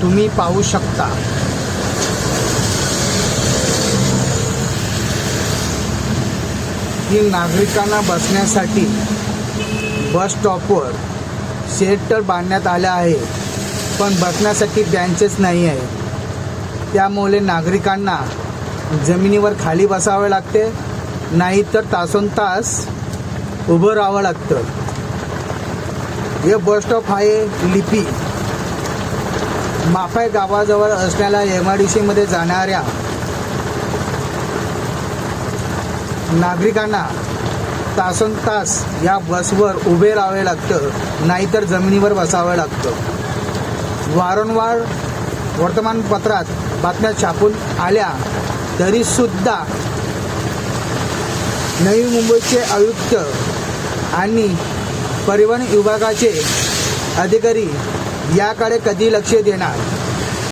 तुम्ही पाहू शकता। की नागरिकांना बसण्यासाठी बस स्टॉपवर शेड तर बांधण्यात आले आहे, पण बसण्यासाठी बेंचेस नाही आहे। त्यामुळे नागरिकांना जमिनीवर खाली बसावे लागते, नाहीतर तासोनतास उभं राहावं लागतं। हे बस स्टॉप आहे लिपी माफाय गावाजवळ असलेल्या MIDC मध्ये जाणाऱ्या नागरिकांना तासोनतास या बसवर उभे राहावे लागतं, नाहीतर जमिनीवर बसावं लागतं। वारंवार वर्तमानपत्रात बातम्या छापून आल्या तरीसुद्धा नवी मुंबईचे आयुक्त आणि परिवहन विभागाचे अधिकारी याकडे कधी लक्ष देणार?